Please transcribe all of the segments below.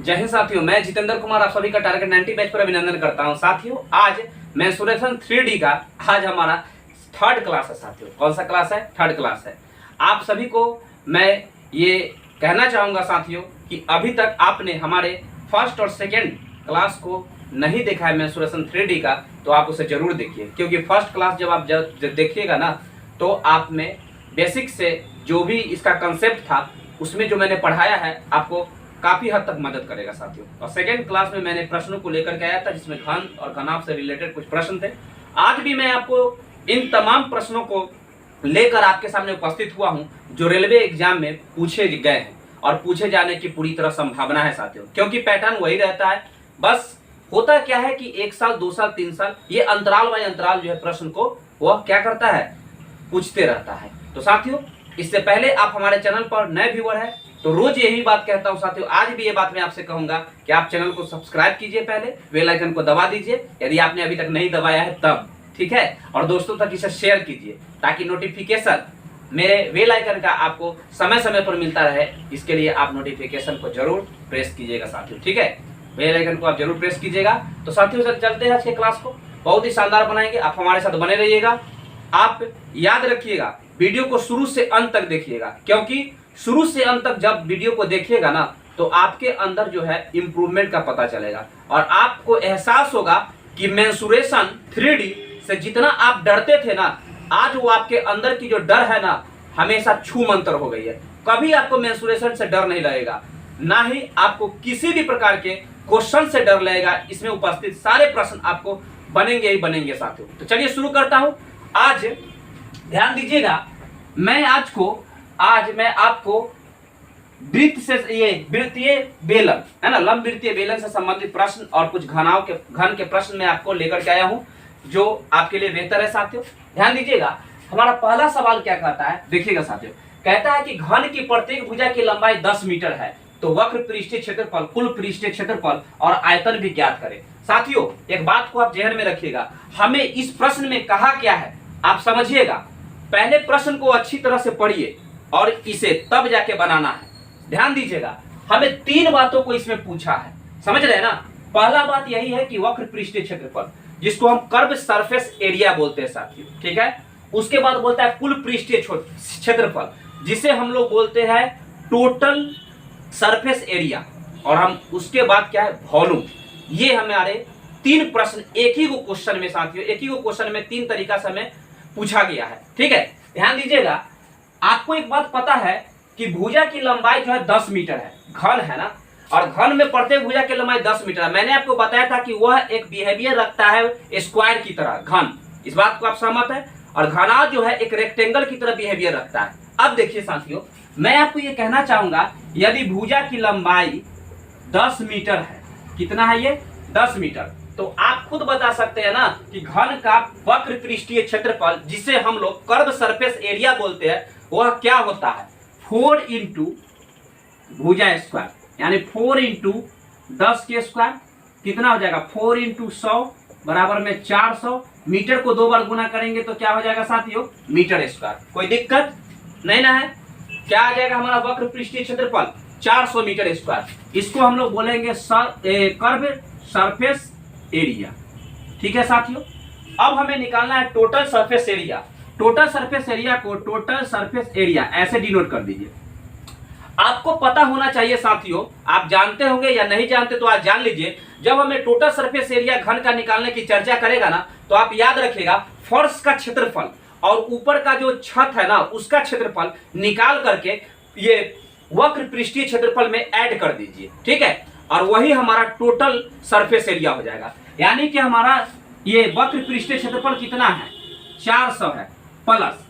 जय हिंद साथियों, मैं जितेंद्र कुमार आप सभी का टारगेट 90 बैच पर अभिनंदन करता हूं। साथियों, आज मेंसुरेशन 3D का आज हमारा थर्ड क्लास है। साथियों, कौन सा क्लास है? थर्ड क्लास है। आप सभी को मैं ये कहना चाहूँगा साथियों कि अभी तक आपने हमारे फर्स्ट और सेकेंड क्लास को नहीं देखा है मेंसुरेशन 3D का, तो आप उसे जरूर देखिए, क्योंकि फर्स्ट क्लास जब आप देखिएगा ना, तो आप में बेसिक से जो भी इसका कंसेप्ट था उसमें जो मैंने पढ़ाया है आपको काफी हद तक मदद करेगा साथियों। और सेकेंड क्लास में मैंने प्रश्नों को लेकर के आया था, जिसमें घन और घनाभ से रिलेटेड कुछ प्रश्न थे। आज भी मैं आपको इन तमाम प्रश्नों को लेकर आपके सामने उपस्थित हुआ हूं, जो रेलवे एग्जाम में पूछे गए हैं और पूछे जाने की पूरी तरह संभावना है साथियों, क्योंकि पैटर्न वही रहता है। बस होता क्या है कि 1 साल 2 साल 3 साल ये अंतराल बाई अंतराल जो है प्रश्न को वह क्या करता है, पूछते रहता है। तो साथियों, इससे पहले आप हमारे चैनल पर नए व्यूअर हैं तो रोज यही बात कहता हूं साथियों, आज भी ये बात मैं आपसे कहूंगा कि आप चैनल को सब्सक्राइब कीजिए, पहले बेल आइकन को दबा दीजिए यदि आपने अभी तक नहीं दबाया है तब, ठीक है। और दोस्तों तक इसे शेयर कीजिए ताकि नोटिफिकेशन मेरे बेल आइकन का आपको समय समय पर मिलता रहे। इसके लिए आप नोटिफिकेशन को जरूर प्रेस कीजिएगा साथियों, ठीक है। बेल आइकन को आप जरूर प्रेस कीजिएगा। तो साथियों, सर चलते हैं आज के क्लास को, बहुत ही शानदार बनाएंगे। आप हमारे साथ बने रहिएगा। आप याद रखिएगा, वीडियो को शुरू से अंत तक देखिएगा, क्योंकि शुरू से अंत तक जब वीडियो को देखिएगा ना, तो आपके अंदर जो है इम्प्रूवमेंट का पता चलेगा और आपको एहसास होगा कि मेंसुरेशन 3D से जितना आप डरते थे ना, आज वो आपके अंदर की जो डर है ना, हमेशा छू मंतर हो गई है। कभी आपको मेंसुरेशन से डर नहीं लगेगा, ना ही आपको किसी भी प्रकार के क्वेश्चन से डर लगेगा। इसमें उपस्थित सारे प्रश्न आपको बनेंगे ही बनेंगे साथियों। तो चलिए शुरू करता हूं। आज ध्यान दीजिएगा, आज मैं आपको वृत्त से ये वृत्तीय बेलन है ना, लंब वृत्तीय बेलन से संबंधित प्रश्न और कुछ घन के प्रश्न मैं आपको लेकर के आया हूं, जो आपके लिए बेहतर है साथियों। ध्यान दीजिएगा, हमारा पहला सवाल क्या कहता है, देखिएगा साथियों। कहता है कि घन की प्रत्येक भुजा की लंबाई 10 मीटर है, तो वक्र पृष्ठीय क्षेत्रफल, कुल पृष्ठीय क्षेत्रफल और आयतन भी ज्ञात करें। साथियों, एक बात को आप ध्यान में रखिएगा, हमें इस प्रश्न में कहा क्या है आप समझिएगा। पहले प्रश्न को अच्छी तरह से पढ़िए और इसे तब जाके बनाना है। ध्यान दीजिएगा, हमें 3 बातों को इसमें पूछा है, समझ रहे हैं ना। पहला बात यही है कि वक्र पृष्ठीय क्षेत्रफल, जिसको हम कर्व सरफेस एरिया बोलते हैं साथियों, ठीक है। उसके बाद बोलता है कुल पृष्ठीय क्षेत्रफल, जिसे हम लोग बोलते हैं टोटल सरफेस एरिया, और हम उसके बाद क्या है, वॉल्यूम। ये हमारे 3 प्रश्न एक ही क्वेश्चन में साथियों, एक ही क्वेश्चन में 3 तरीका से हमें पूछा गया है, ठीक है। ध्यान दीजिएगा, आपको एक बात पता है कि भुजा की लंबाई जो है 10 मीटर है, घन है ना, और घन में प्रत्येक भुजा की लंबाई 10 मीटर है। मैंने आपको बताया था कि वह एक बिहेवियर रखता है स्क्वायर की तरह, घन। इस बात को आप सहमत है। और घना जो है एक रेक्टेंगल की तरह बिहेवियर रखता है। अब देखिए साथियों, मैं आपको ये कहना चाहूंगा, यदि भुजा की लंबाई 10 मीटर है, कितना है ये, 10 मीटर, तो आप खुद बता सकते हैं ना कि घन का वक्र पृष्ठीय क्षेत्रफल, जिसे हम लोग कर्व सरफेस एरिया बोलते हैं, वह क्या होता है, 4 इंटू भुजा स्क्वायर, यानी 4 इंटू 10 के स्क्वायर, कितना हो जाएगा, 4 इंटू 100 बराबर में 400। मीटर को 2 बार गुना करेंगे तो क्या हो जाएगा साथियों, मीटर स्क्वायर। कोई दिक्कत नहीं ना है। क्या आ जाएगा हमारा वक्र पृष्ठीय क्षेत्रफल, 400 मीटर स्क्वायर। इसको हम लोग बोलेंगे कर्व सरफेस एरिया, ठीक है साथियों। अब हमें निकालना है total surface area. Total surface area को टोटल सरफेस एरिया ऐसे डिनोट कर दीजिए। आपको पता होना चाहिए साथियों, आप जानते होंगे या नहीं जानते तो आज जान लीजिए। जब हमें टोटल सरफेस एरिया घन का निकालने की चर्चा करेगा ना, तो आप याद रखिएगा, फर्श का क्षेत्रफल और ऊपर का जो छत है ना, उसका क्षेत्रफल निकाल करके ये वक्र पृष्ठीय क्षेत्रफल में ऐड कर दीजिए, ठीक है। और वही हमारा टोटल सरफेस एरिया हो जाएगा। यानी कि हमारा ये वक्र पृष्ठीय क्षेत्रफल कितना है, 400 है, प्लस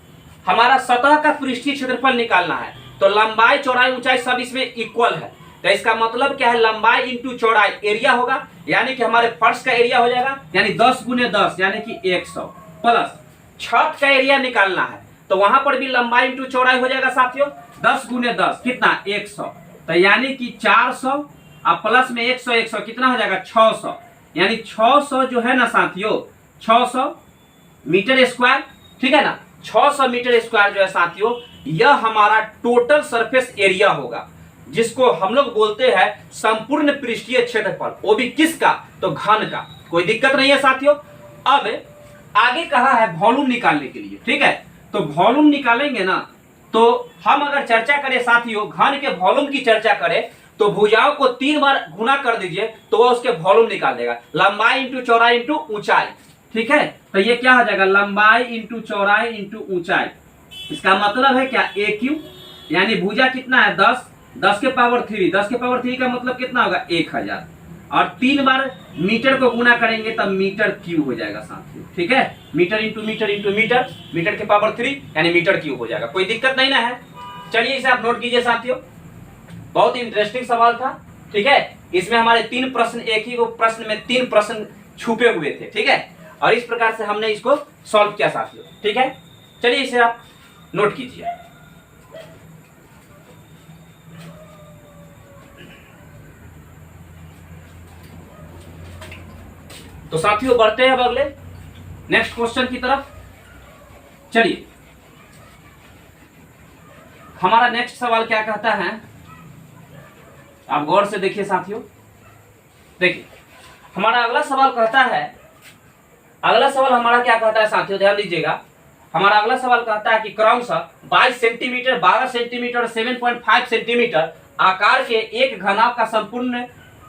हमारा सतह का पृष्ठीय क्षेत्रफल निकालना है, तो लंबाई चौड़ाई ऊंचाई सब इसमें इक्वल है। तो इसका मतलब क्या है, लंबाई इंटू चौड़ाई एरिया होगा, यानी कि हमारे फर्श का एरिया हो जाएगा, यानी 10 गुने 10 यानी कि 100, प्लस छत का एरिया निकालना है, तो वहां पर भी लंबाई इंटू चौड़ाई हो जाएगा साथियों, 10 गुने 10 कितना, 100। तो यानी कि 400 अब प्लस में 100, 100 कितना हो जाएगा, 600। यानी 600 जो है ना साथियों, 600 मीटर स्क्वायर, ठीक है ना। 600 मीटर स्क्वायर जो है साथियों, यह हमारा टोटल सरफेस एरिया होगा। जिसको हम लोग बोलते हैं संपूर्ण पृष्ठीय क्षेत्रफल, वो भी किसका, तो घन का। कोई दिक्कत नहीं है साथियों। अब आगे कहा है वॉल्यूम निकालने के लिए, ठीक है। तो वॉल्यूम निकालेंगे ना, तो हम अगर चर्चा करें साथियों, घन के वॉल्यूम की चर्चा करें तो भुजाओं को 3 बार गुना कर दीजिए तो वह उसके वॉल्यूम निकाल देगा। लंबाई इंटू चौड़ाई इंटू ऊंचाई, ठीक है। तो ये क्या हो जाएगा, लंबाई इंटू चौड़ाई इंटू ऊंचाई। इसका मतलब है क्या, ए क्यू, यानी भुजा कितना है 10, 10 के पावर 3, 10 के पावर 3 का मतलब कितना होगा 1000, और 3 बार मीटर को गुना करेंगे तब मीटर क्यूब हो जाएगा साथियों, ठीक है। Metre into metre into metre, metre के पावर 3 यानी मीटर क्यूब हो जाएगा। कोई दिक्कत नहीं ना है। चलिए इसे आप नोट कीजिए साथियों, बहुत इंटरेस्टिंग सवाल था, ठीक है। इसमें हमारे 3 प्रश्न, एक ही वो प्रश्न में 3 प्रश्न छुपे हुए थे, ठीक है। और इस प्रकार से हमने इसको सॉल्व किया साथियों, ठीक है। चलिए इसे आप नोट कीजिए। तो साथियों बढ़ते हैं अब अगले नेक्स्ट क्वेश्चन की तरफ। चलिए हमारा नेक्स्ट सवाल क्या कहता है, आप गौर से देखिए साथियों। देखिए हमारा अगला सवाल कहता है, अगला सवाल हमारा क्या कहता है साथियों, ध्यान दीजिएगा। हमारा अगला सवाल कहता है कि क्रमशः 22 सेंटीमीटर, 12 सेंटीमीटर और 7.5 सेंटीमीटर आकार के एक घनाभ का संपूर्ण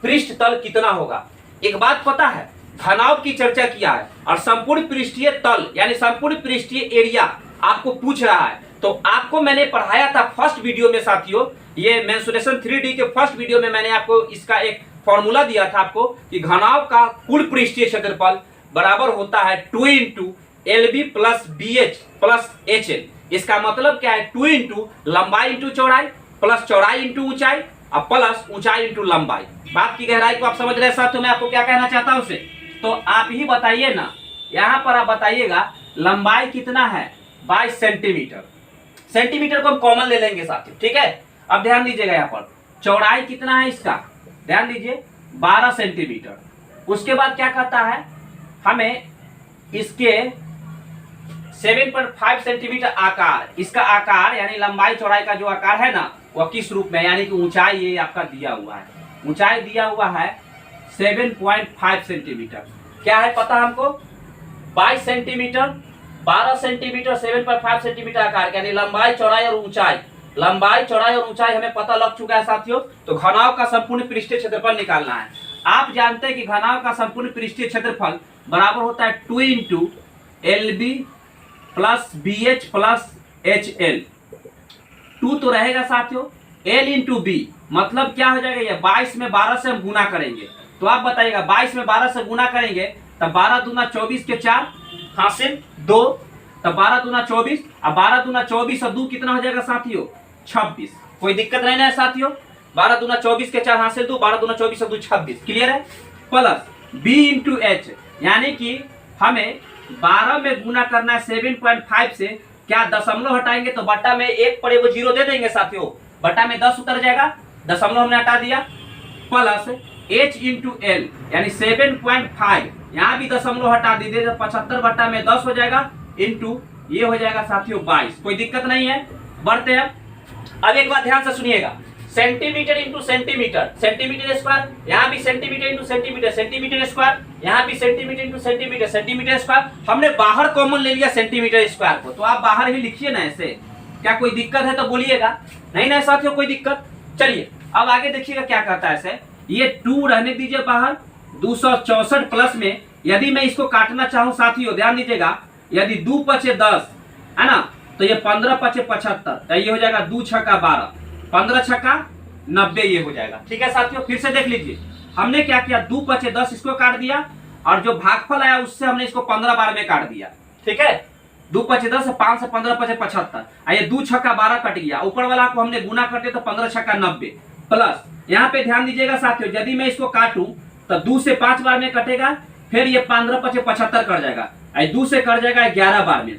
पृष्ठ तल कितना होगा। एक बात पता है, घनाभ की चर्चा किया है और संपूर्ण पृष्ठीय तल यानी संपूर्ण पृष्ठीय एरिया आपको पूछ रहा है। तो आपको मैंने पढ़ाया था फर्स्ट वीडियो में साथियों, ये मेंसुरेशन 3D के फर्स्ट वीडियो में मैंने आपको इसका एक फॉर्मूला दिया था आपको कि घनाभ का कुल पृष्ठीय क्षेत्रफल बराबर होता है 2 into LB plus BH plus HL। इसका मतलब क्या है, 2 इंटू लंबाई इंटू चौड़ाई प्लस चौड़ाई इंटू ऊंचाई और प्लस ऊंचाई इंटू लंबाई। बात की गहराई को आप समझ रहे हैं साथियों, मैं आपको क्या कहना चाहता हूं उसे। तो आप ही बताइए ना, यहां पर आप बताइएगा लंबाई कितना है 22 सेंटीमीटर, सेंटीमीटर को हम कॉमन ले लेंगे साथियों, ठीक है। अब ध्यान दीजिएगा यहाँ पर चौड़ाई कितना है इसका, ध्यान दीजिए 12 सेंटीमीटर। उसके बाद क्या कहता है, हमें इसके 7.5 सेंटीमीटर आकार, इसका आकार यानी लंबाई चौड़ाई का जो आकार है ना वह किस रूप में, यानी कि ऊंचाई ये आपका दिया हुआ है, ऊंचाई दिया हुआ है 7.5 सेंटीमीटर। क्या है पता हमको, 22 सेंटीमीटर, 12 सेंटीमीटर, 7.5 सेंटीमीटर आकार, यानी लंबाई चौड़ाई और ऊंचाई, लंबाई चौड़ाई और ऊंचाई हमें पता लग चुका है साथियों। तो घनाभ का संपूर्ण पृष्ठीय क्षेत्रफल निकालना है। आप जानते हैं कि घनाभ का संपूर्ण पृष्ठीय क्षेत्रफल बराबर होता है 2 into LB plus BH plus HL। 2 तो रहेगा साथियों, L इंटू B मतलब क्या हो जाएगा, ये 22 में 12 से हम गुना करेंगे। तो आप बताइएगा 22 में 12 से गुना करेंगे तब 12 दूना 24 के 4 हासिल 2, तब 12 दूना 24 और 12 दूना 24 और 2 कितना हो जाएगा साथियों 26। कोई दिक्कत नहीं है साथियों, 12 दूना 24 के 4 हासिल 2, 12 दूना 24 और 2 26, क्लियर है। प्लस B इंटू H, यानी कि हमें 12 में गुना करना है 7.5 से, क्या दशमलव हटाएंगे तो बट्टा में 1 पड़े वो 0 दे देंगे साथियों, बट्टा में 10 उतर जाएगा, दशमलव हमने हटा दिया। प्लस H इंटू L यानी 7.5, यहाँ भी दशमलव हटा दीजिए तो 75 बट्टा में 10 हो जाएगा, इंटू ये हो जाएगा साथियों 22। कोई दिक्कत नहीं है, बढ़ते हैं। अब एक बात ध्यान से सुनिएगा, centimetre into centimetre, centimetre square, यहाँ भी centimetre into centimetre, centimetre square, यहाँ भी centimetre into centimetre, centimetre square. हमने बाहर कॉमन ले लिया सेंटीमीटर स्क्वायर को, तो आप बाहर ही लिखिए ना ऐसे। क्या कोई दिक्कत है तो बोलिएगा, नहीं ना साथियों कोई दिक्कत। चलिए अब आगे देखिएगा क्या कहता है ऐसे, ये 2 रहने दीजिए बाहर, 264 प्लस में यदि मैं इसको काटना चाहूँ साथियों, ध्यान दीजिएगा, यदि 2 पचे 10 है ना, तो ये 15 पचे 75, तो ये हो जाएगा 2 छक्का 12, 15 छक्का 90, ये हो जाएगा। ठीक है साथियों, फिर से देख लीजिए, हमने क्या किया 2 पचे 10 इसको काट दिया और जो भागफल आया उससे हमने इसको 15 बार में काट दिया। ठीक है, 2 पचे 10, 5 से 15 पचे 75, ये 2 छक्का 12 कट गया, ऊपर वाला को हमने गुना करते तो 15 छक्का 90। प्लस यहाँ पे ध्यान दीजिएगा साथियों, यदि मैं इसको काटूं तो 2 से 5 बार में कटेगा, फिर ये 15 पचे 75 कट जाएगा, 2 से कट जाएगा 11 बार में,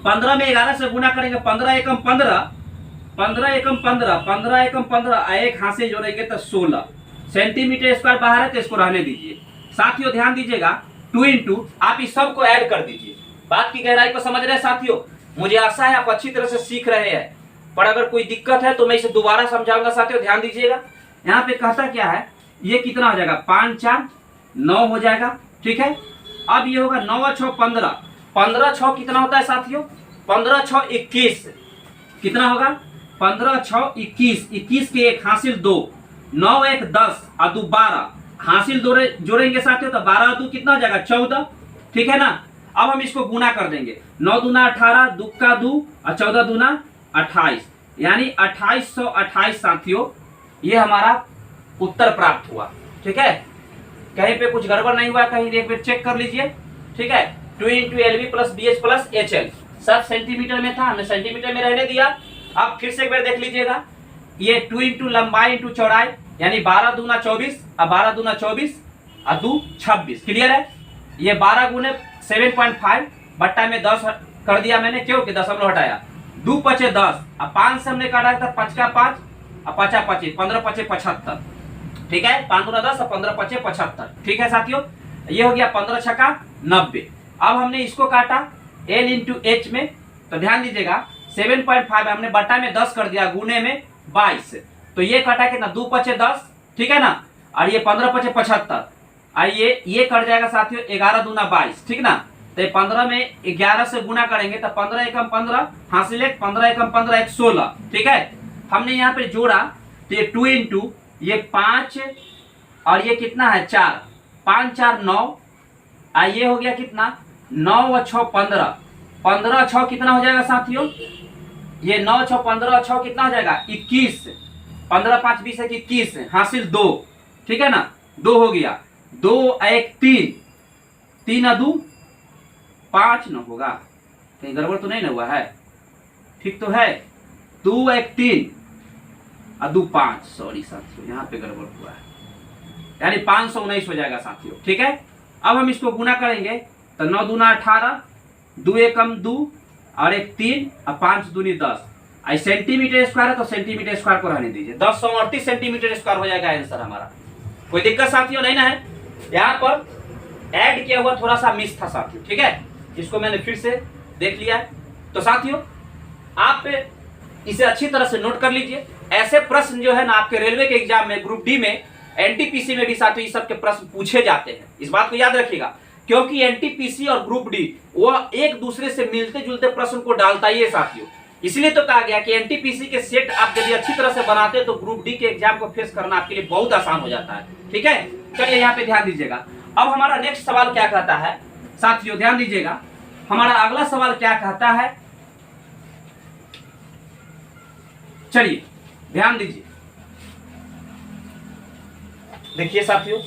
15 में 11 से गुना करेंगे, 15 एकम 15, 15 एकम 15, 15 एकम 15, एक हाथ से जोड़ेंगे तो 16 सेंटीमीटर स्क्वायर बाहर है, तो इसको रहने दीजिए। साथियों ध्यान दीजिएगा, 2 इंटू आप इस सब को ऐड कर दीजिए। बात की गहराई को समझ रहे हैं साथियों, मुझे आशा है आप अच्छी तरह से सीख रहे हैं। पर अगर कोई दिक्कत है तो मैं इसे दोबारा समझाऊंगा साथियों, ध्यान दीजिएगा। यहाँ पे कहता क्या है, ये कितना हो जाएगा, 5 4 9 हो जाएगा, ठीक है। अब ये होगा 9 6 15, 15 6 कितना होता है साथियों, 15 6 21, कितना होगा 15 6 21, 21 के 1 हासिल 2, 9 1 10 और 2 12, हासिल जोड़ेंगे साथियों तो 12 2 कितना हो जाएगा 14, ठीक है ना। अब हम इसको गुना कर देंगे, 9 दूना 18, 2 का 2 और 14 दूना 28, यानी 2828 साथियों, ये हमारा उत्तर प्राप्त हुआ, ठीक है। कहीं पे कुछ गड़बड़ नहीं हुआ, कहीं एक बार चेक कर लीजिए, ठीक है। 2 × LB + BH + HL सब सेंटीमीटर में था, हमने सेंटीमीटर में रहने दिया। अब फिर से एक बार देख लीजिएगा, ये 2 × लंबाई × चौड़ाई, यानी 12 दूना 24 और 12 दूना 24 और 2 26, क्लियर है। ये 12 गुने 7.5 बट्टा में 10 कर दिया मैंने, क्योंकि दशमलव हटाया, 2 5 10 और 5 से हमने काटा था 5 का 5 और 5 25, 15 5 75, ठीक है। 5 दूना 10 और 15 5 75, ठीक है साथियों। ये हो गया 15 6 90। अब हमने इसको काटा L × H में, तो ध्यान दीजिएगा 7.5 हमने बट्टा में 10 कर दिया, गुने में 22, तो ये कटा कितना 2 5 10, ठीक है ना। और ये 15 5 75, आइए ये कट जाएगा साथियों 11 दूना 22, ठीक ना। तो ये 15 में 11 से गुना करेंगे तो 15 एकम 15 हासिल 1, 15 एकम 15 1 16, ठीक है। हमने यहाँ पे जोड़ा तो ये 2 × ये 5 और ये कितना है 4, 5 4 9, ये हो गया कितना 9 और 6 15, 15 6 कितना हो जाएगा साथियों, ये 9 6 15 6 कितना हो जाएगा 21, 15 5 20 21 हासिल 2, ठीक है ना। 2 हो गया, 2 1 3, 3 2 5 न होगा, कहीं गड़बड़ तो नहीं ना हुआ है, ठीक तो है। 2 1 3 और 2 5, सॉरी साथियों यहाँ पे गड़बड़ हुआ है, यानी 519 हो जाएगा साथियों, ठीक है। अब हम इसको गुना करेंगे तो 9 दूना 18, 2 एकम 2 और 1 3 और 5 दूनी 10, आई सेंटीमीटर स्क्वायर है तो सेंटीमीटर स्क्वायर को रहने दीजिए, 1038 सेंटीमीटर स्क्वायर हो जाएगा आंसर हमारा। कोई दिक्कत साथियों नहीं ना है। यहाँ पर ऐड किया हुआ थोड़ा सा मिस था साथियों, ठीक है, इसको मैंने फिर से देख लिया है। तो साथियों आप इसे अच्छी तरह से नोट कर लीजिए। ऐसे प्रश्न जो है ना आपके रेलवे के एग्जाम में, ग्रुप डी में, एनटीपीसी में भी साथियों इस सब के प्रश्न पूछे जाते हैं, इस बात को याद रखिएगा। क्योंकि एनटीपीसी और ग्रुप डी वह एक दूसरे से मिलते जुलते प्रश्न को डालता ही है साथियों, इसलिए तो कहा गया कि एनटीपीसी के सेट आप यदि अच्छी तरह से बनाते हैं तो ग्रुप डी के एग्जाम को फेस करना आपके लिए बहुत आसान हो जाता है, ठीक है। चलिए यहाँ पे ध्यान दीजिएगा। अब हमारा नेक्स्ट सवाल क्या कहता है साथियों, ध्यान दीजिएगा, हमारा अगला सवाल क्या कहता है, चलिए ध्यान दीजिए। देखिए साथियों,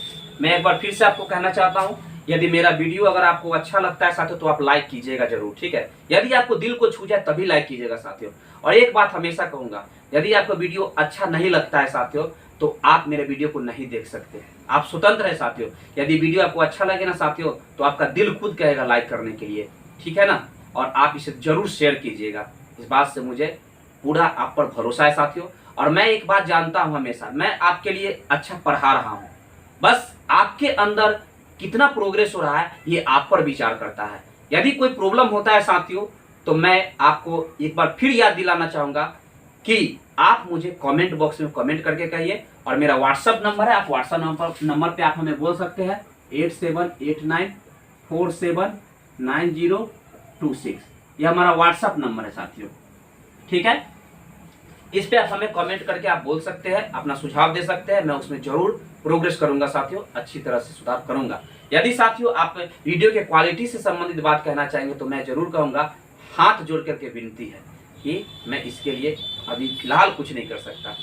मैं एक बार फिर से आपको कहना चाहता हूं, यदि मेरा वीडियो अगर आपको अच्छा लगता है साथियों तो आप लाइक कीजिएगा जरूर, ठीक है। यदि आपको दिल को छू जाए तभी लाइक कीजिएगा साथियों। और एक बात हमेशा कहूंगा, यदि आपको वीडियो अच्छा नहीं लगता है साथियों तो आप मेरे वीडियो को नहीं देख सकते, आप स्वतंत्र है साथियों। यदि वीडियो आपको अच्छा लगे ना साथियों तो आपका दिल खुद कहेगा लाइक करने के लिए, ठीक है ना। और आप इसे जरूर शेयर कीजिएगा, इस बात से मुझे पूरा आप पर भरोसा है साथियों। और मैं एक बात जानता हूं, हमेशा मैं आपके लिए अच्छा पढ़ा रहा हूं, बस आपके अंदर कितना प्रोग्रेस हो रहा है ये आप पर विचार करता है। यदि कोई प्रॉब्लम होता है साथियों तो मैं आपको एक बार फिर याद दिलाना चाहूंगा कि आप मुझे कमेंट बॉक्स में कमेंट करके कहिए। और मेरा व्हाट्सएप नंबर है, आप व्हाट्सएप नंबर पे आप हमें बोल सकते हैं 8789479026, ये हमारा व्हाट्सएप नंबर है साथियों, ठीक है। इस पे आप हमें कमेंट करके आप बोल सकते हैं, अपना सुझाव दे सकते हैं, मैं उसमें जरूर प्रोग्रेस करूंगा साथियों, अच्छी तरह से सुधार करूंगा। यदि साथियों आप वीडियो के क्वालिटी से संबंधित बात कहना चाहेंगे तो मैं जरूर कहूंगा, हाथ जोड़ करके विनती है कि मैं इसके लिए अभी फिलहाल कुछ नहीं कर सकता,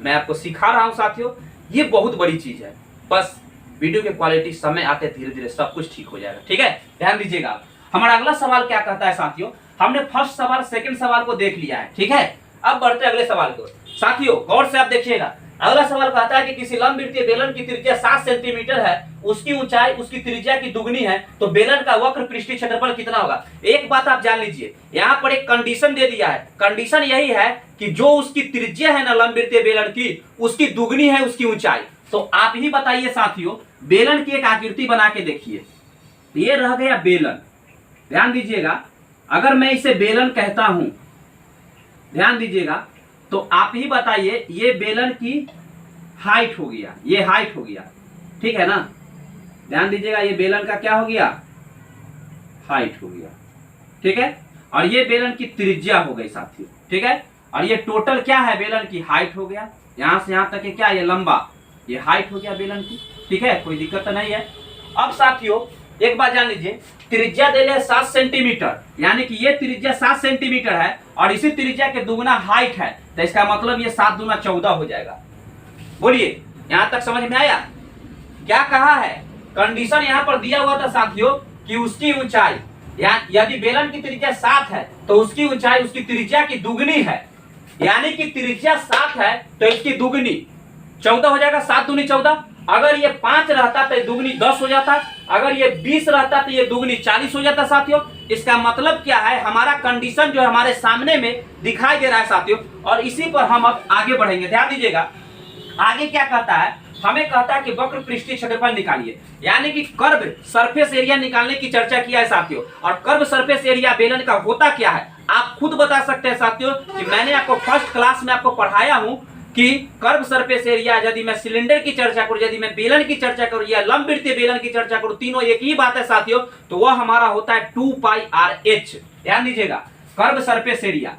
मैं आपको सिखा रहा हूं साथियों, ये बहुत बड़ी चीज है। बस वीडियो की क्वालिटी समय आते धीरे धीरे सब कुछ ठीक हो जाएगा, ठीक है। ध्यान दीजिएगा। हमारा अगला सवाल क्या कहता है साथियों, हमने फर्स्ट सवाल सेकंड सवाल को देख लिया है, ठीक है। अब बढ़ते अगले सवाल को साथियों, गौर से आप देखिएगा। अगला सवाल कहता है कि किसी लंबवृत्तीय बेलन की त्रिज्या 7 सेंटीमीटर है, उसकी ऊंचाई उसकी त्रिज्या की दुगनी है, तो बेलन का वक्र पृष्ठीय क्षेत्रफल कितना होगा। एक बात आप जान लीजिए, यहाँ पर एक कंडीशन दे दिया है। कंडीशन यही है कि जो उसकी त्रिज्या है ना लंबवृत्तीय बेलन की, उसकी दुगनी है उसकी ऊंचाई। तो आप ही बताइए साथियों, बेलन की एक आकृति बना के देखिए, ये रह गया बेलन। ध्यान दीजिएगा, अगर मैं इसे बेलन कहता हूं, ध्यान दीजिएगा, तो आप ही बताइए, ये बेलन की हाइट हो गया, ये हाइट हो गया, ठीक है ना। ध्यान दीजिएगा, ये बेलन का क्या हो गया, हाइट हो गया, ठीक है। और ये बेलन की त्रिज्या हो गई साथियों, ठीक है। और ये टोटल क्या है, बेलन की हाइट हो गया, यहां से यहां तक क्या, ये लंबा, ये हाइट हो गया बेलन की, ठीक है, कोई दिक्कत तो नहीं है। अब साथियों एक बात जान लीजिए, त्रिज्या दे ले 7 सेंटीमीटर, यानी कि ये त्रिज्या 7 सेंटीमीटर है और इसी त्रिज्या के दुगुना हाइट है, तो इसका मतलब ये 7 दूना 14 हो जाएगा। बोलिए, यहां तक समझ में आया? क्या कहा है, कंडीशन यहां पर दिया हुआ था साथियों कि उसकी ऊंचाई, यदि बेलन की त्रिज्या 7 है तो उसकी ऊंचाई उसकी त्रिज्या की दुगनी है, यानी कि त्रिज्या 7 है तो इसकी दुगनी 14 हो जाएगा, 7 दूनी 14। अगर ये 5 रहता तो ये दुगनी 10 हो जाता, अगर ये 20 रहता तो ये दुगनी 40 हो जाता साथियों। इसका मतलब क्या है, हमारा कंडीशन जो हमारे सामने में दिखाई दे रहा है साथियों, और इसी पर हम अब आगे बढ़ेंगे। ध्यान दीजिएगा, आगे क्या कहता है, हमें कहता है कि वक्र पृष्ठीय क्षेत्रफल निकालिए, यानी कि कर्व सरफेस एरिया निकालने की चर्चा किया है साथियों। और कर्व सरफेस एरिया बेलन का होता क्या है, आप खुद बता सकते हैं साथियों कि मैंने आपको फर्स्ट क्लास में आपको पढ़ाया हूं कि कर्व सरफेस एरिया, यदि मैं सिलेंडर की चर्चा करूं, यदि मैं बेलन की चर्चा करूं या लंबवृत्तीय बेलन की चर्चा करूं, तीनों एक ही बात है साथियों, तो वह हमारा होता है 2πr/h। ध्यान दीजिएगा, curve surface area,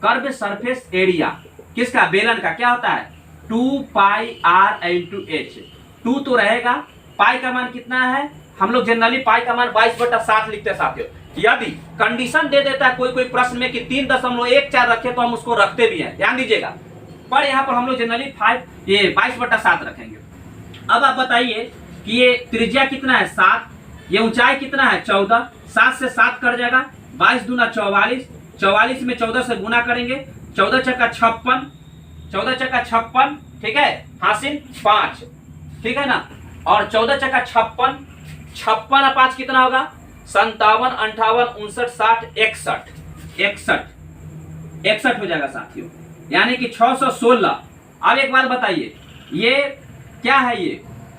curve surface area किसका, बेलन का क्या होता है, 2πr/h। 2 तो रहेगा, पाई का मान कितना है, हम लोग जनरली पाई का मान 22/7 लिखते हैं साथियों। यदि कंडीशन दे देता है कोई कोई प्रश्न में कि 3.14 रखे तो हम उसको रखते भी हैं, ध्यान दीजिएगा, पर यहाँ पर हम लोग जनरली 22/7 रखेंगे। अब आप बताइए कि ये त्रिज्या कितना है, 7, ये ऊंचाई कितना है, 14, 7 से 7 कट जाएगा, 22 दूना 44, 44 में 14 से गुना करेंगे, 14 चक्का 56, 14 चक्का 56, ठीक है, हासिल 5, ठीक है ना। और 14 चक्का 56, 56 और 5 कितना होगा, 57, 58, 59, 60, 61 हो जाएगा साथियों, यानी कि 616। अब एक बात बताइए, ये क्या है,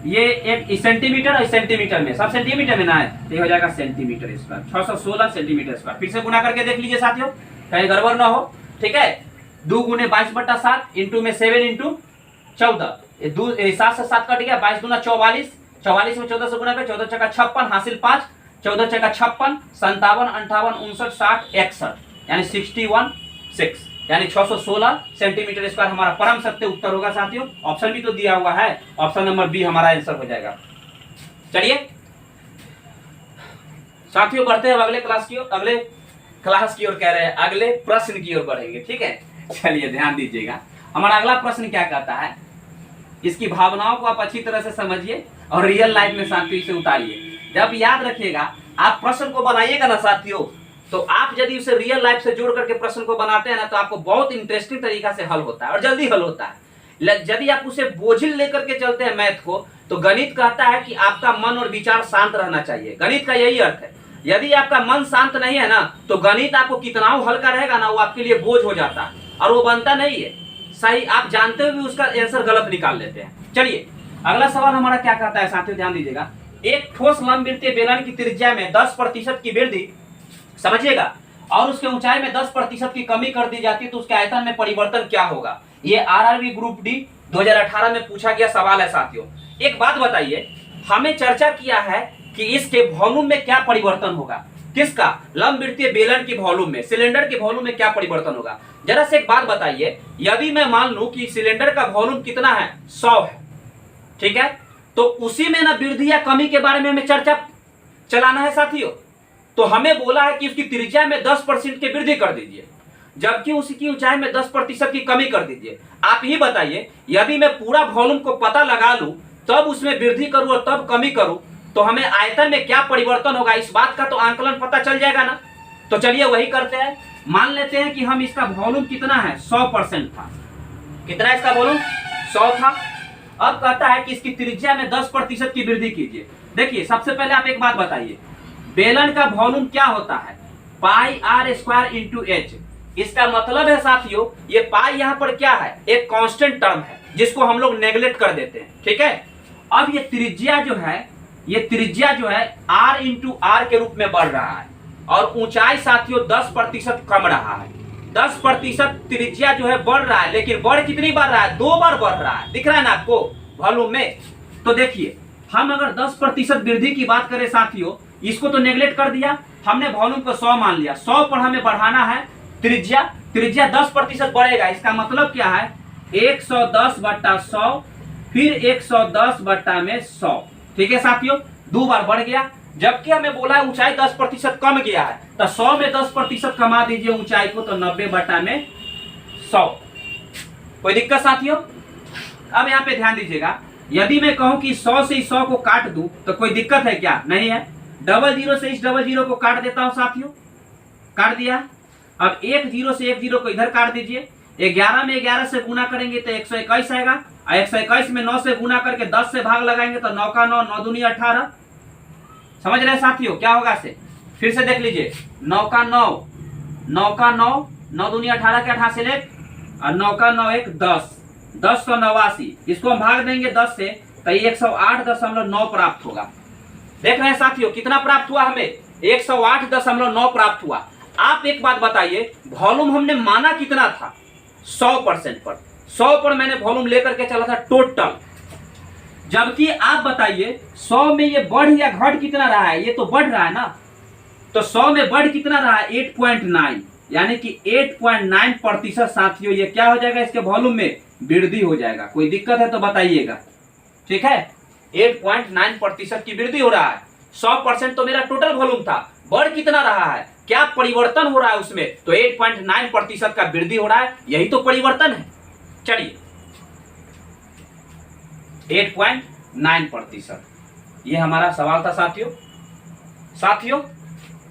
ये एक सेंटीमीटर और सेंटीमीटर में, सब सेंटीमीटर में ना है, ये हो जाएगा सेंटीमीटर स्क्वायर, 616 सेंटीमीटर स्क्वायर। फिर से गुना करके देख लीजिए साथियों, कहीं गड़बड़ ना हो, ठीक है। 2 गुने 22/7 इंटू में 7 इंटू 14, 7 से 7 कट गया, 22 दूना 44, 44 में 14 से गुना कर, 14 चक्का 56 हासिल 5, 14 चक्का 56, 57, 58, 59, 60, 61, यानी 616, यानी 616 सेंटीमीटर स्क्वायर हमारा परम सत्य उत्तर होगा साथियों। ऑप्शन भी तो दिया हुआ है, ऑप्शन नंबर बी हमारा आंसर हो जाएगा। चलिए साथियों बढ़ते हैं अगले क्लास की ओर, अगले क्लास की ओर कह रहे हैं, अगले प्रश्न की ओर बढ़ेंगे, ठीक है। चलिए ध्यान दीजिएगा, हमारा अगला प्रश्न क्या कहता है, इसकी भावनाओं को आप अच्छी तरह से समझिए और रियल लाइफ में साथियों इसे उतारिए। जब याद रखिएगा, आप प्रश्न को बनाइएगा ना साथियों, तो आप यदि उसे रियल लाइफ से जोड़ करके प्रश्न को बनाते हैं ना, तो आपको बहुत इंटरेस्टिंग तरीका से हल होता है और जल्दी हल होता है। यदि आप उसे बोझिल लेकर के चलते हैं मैथ को, तो गणित कहता है कि आपका मन और विचार शांत रहना चाहिए, गणित का यही अर्थ है। यदि आपका मन शांत नहीं है ना, तो गणित आपको कितना हल्का रहेगा ना, वो आपके लिए बोझ हो जाता है और वो बनता नहीं है सही, आप जानते हुए भी उसका आंसर गलत निकाल लेते हैं। चलिए अगला सवाल हमारा क्या कहता है साथियों, ध्यान दीजिएगा, एक ठोस लंबवृत्तीय बेलन की त्रिज्या में 10% की वृद्धि, समझिएगा, और उसके ऊंचाई में 10% की कमी कर दी जाती है, तो उसके आयतन में परिवर्तन क्या होगा। ये आरआरबी ग्रुप डी 2018 में पूछा गया सवाल है साथियों। एक बात बताइए, हमें चर्चा किया है कि इसके वॉल्यूम में क्या परिवर्तन होगा, किसका, लंबवृत्तीय बेलन की वॉल्यूम में, सिलेंडर के वॉल्यूम में क्या परिवर्तन होगा। जरा से एक बात बताइए, यदि मैं मान लूं कि सिलेंडर का वॉल्यूम कितना है, 100 है, ठीक है, तो उसी में ना वृद्धि या कमी के बारे में हमें चर्चा चलाना है साथियों। तो हमें बोला है कि उसकी त्रिज्या में 10% की वृद्धि कर दीजिए, जबकि उसकी ऊंचाई में 10% की कमी कर दीजिए। आप ही बताइए, यदि मैं पूरा वॉल्यूम को पता लगा लूं, तब उसमें वृद्धि करूं और तब कमी करूं, तो हमें आयतन में क्या परिवर्तन होगा, इस बात का तो आंकलन पता चल जाएगा ना। तो चलिए वही करते हैं, मान लेते हैं कि हम इसका वॉल्यूम कितना है, 100% था, कितना इसका वॉल्यूम, 100 था। अब कहता है कि इसकी त्रिज्या में 10% की वृद्धि कीजिए। देखिए सबसे पहले आप एक बात बताइए, बेलन का वॉल्यूम क्या होता है, πr² इंटू h। इसका मतलब है साथियों, ये पाई यहाँ पर क्या है, एक कांस्टेंट टर्म है जिसको हम लोग नेग्लेक्ट कर देते हैं, ठीक है। अब ये त्रिज्या जो है, ये त्रिज्या जो है r इंटू आर के रूप में बढ़ रहा है और ऊंचाई साथियों 10% कम रहा है। 10% त्रिज्या जो है बढ़ रहा है, लेकिन बढ़ कितनी बार रहा है? 2 बार बढ़ रहा है। दिख रहा है ना आपको वॉल्यूम में? तो देखिए, हम अगर 10% वृद्धि की बात करें साथियों, इसको तो नेगलेक्ट कर दिया हमने, वॉल्यूम को 100 मान लिया। 100 पर हमें बढ़ाना है त्रिज्या। त्रिज्या 10% बढ़ेगा, इसका मतलब क्या है? 110/100 फिर 110/100। ठीक है साथियों, 2 बार बढ़ गया। जबकि हमें बोला है ऊंचाई 10% कम गया है, तो 100 में 10% कमा दीजिए ऊंचाई को, तो 90/100। कोई दिक्कत साथियों? अब यहाँ पे ध्यान दीजिएगा, यदि मैं कहूं कि 100 से 100 को काट दूं तो कोई दिक्कत है क्या? नहीं है। 00 से इस 00 को काट देता हूं साथियों, काट दिया। अब 10 से 10 को इधर काट दीजिए। 11 में 11 से गुना करेंगे तो 121 आएगा, और 121 में 9 से गुना करके 10 से भाग लगाएंगे तो 9 का 9, 9 दूनी 18। समझ रहे हैं साथियों क्या होगा? से फिर से देख लीजिए, 9 का 9, 9 का 9, 9 दूनी 18 के 18 से ले, और 9 का 9 1 10, 1089। इसको हम भाग देंगे 10 से तो 108.9 प्राप्त होगा। देख रहे हैं साथियों कितना प्राप्त हुआ? हमें 108.9 प्राप्त हुआ। आप एक बात बताइए, वॉल्यूम हमने माना कितना था? 100% पर। 100 पर मैंने वॉल्यूम लेकर के चला था टोटल। जबकि आप बताइए 100 में ये बढ़ या घट कितना रहा है? ये तो बढ़ रहा है ना। तो 100 में बढ़ कितना रहा है? 8.9, यानी कि 8.9% साथियों ये क्या हो जाएगा? इसके वॉल्यूम में वृद्धि हो जाएगा। कोई दिक्कत है तो बताइएगा। ठीक है, 8.9% की वृद्धि हो रहा है। 100% तो मेरा टोटल वॉल्यूम था, बढ़ कितना रहा है? क्या परिवर्तन हो रहा है उसमें? तो 8.9% का वृद्धि हो रहा है, यही तो परिवर्तन है। चलिए, 8.9%, ये हमारा सवाल था साथियों।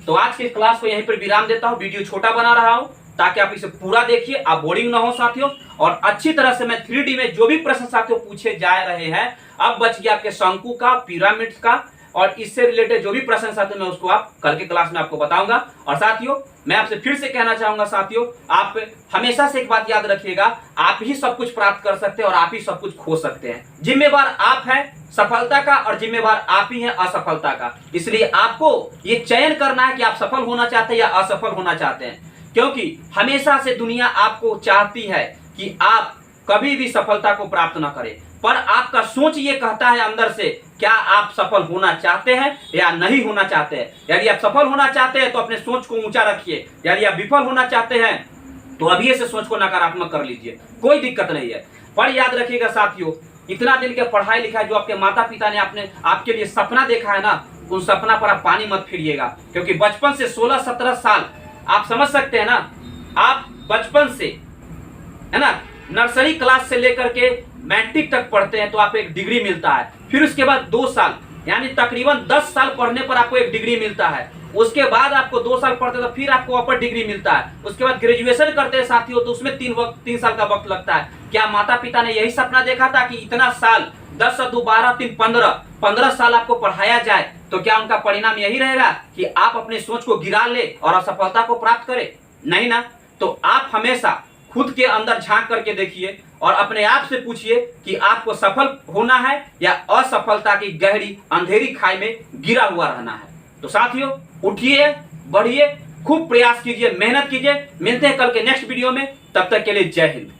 तो आज की क्लास को यहीं पर विराम देता हूं। वीडियो छोटा बना रहा हूं ताकि आप इसे पूरा देखिए, आप बोरिंग ना हो साथियों। और अच्छी तरह से मैं 3D में जो भी प्रश्न साथियों पूछे जा रहे हैं, अब बच गया आपके शंकु का, पिरामिड का, और इससे रिलेटेड जो भी प्रश्न साथियों मैं उसको आप कल के क्लास में आपको बताऊंगा। और साथियों मैं आपसे फिर से कहना चाहूंगा साथियों, आप हमेशा से एक बात याद रखिएगा, आप ही सब कुछ प्राप्त कर सकते हैं और आप ही सब कुछ खो सकते हैं। जिम्मेवार आप हैं सफलता का, और जिम्मेवार आप ही हैं असफलता का। इसलिए आपको ये चयन करना है कि आप सफल होना चाहते हैं या असफल होना चाहते हैं, क्योंकि हमेशा से दुनिया आपको चाहती है कि आप कभी भी सफलता को प्राप्त ना करें, पर आपका सोच ये कहता है अंदर से, क्या आप सफल होना चाहते हैं या नहीं होना चाहते हैं। यदि आप सफल होना चाहते हैं तो अपने सोच को ऊंचा रखिए, यदि आप विफल होना चाहते हैं तो अभी से सोच को नकारात्मक कर लीजिए, कोई दिक्कत नहीं है। पर याद रखिएगा साथियों, इतना दिन के पढ़ाई लिखाई जो आपके माता पिता ने आपके लिए सपना देखा है ना, उन सपना पर आप पानी मत फिरिएगा, क्योंकि बचपन से 16-17 साल आप समझ सकते हैं ना, आप बचपन से है ना, नर्सरी क्लास से लेकर के मैट्रिक तक पढ़ते हैं तो आपको एक डिग्री मिलता है। फिर उसके बाद 2 साल यानी तकरीबन 10 साल पढ़ने पर आपको एक डिग्री मिलता है। उसके बाद आपको 2 साल पढ़ते तो फिर आपको अपर डिग्री मिलता है। उसके बाद ग्रेजुएशन करते हैं साथियों, तो उसमें 3 साल का वक्त लगता है। क्या माता पिता ने यही सपना देखा था कि इतना साल 10 और 2 12 3 15 साल आपको पढ़ाया जाए? तो क्या उनका परिणाम यही रहेगा कि आप अपनी सोच को गिरा ले और असफलता को प्राप्त करें? नहीं ना। तो आप हमेशा खुद के अंदर झांक करके देखिए और अपने आप से पूछिए कि आपको सफल होना है या असफलता की गहरी अंधेरी खाई में गिरा हुआ रहना है। तो साथियों उठिए, बढ़िए, खूब प्रयास कीजिए, मेहनत कीजिए। मिलते हैं कल के नेक्स्ट वीडियो में, तब तक के लिए जय हिंद।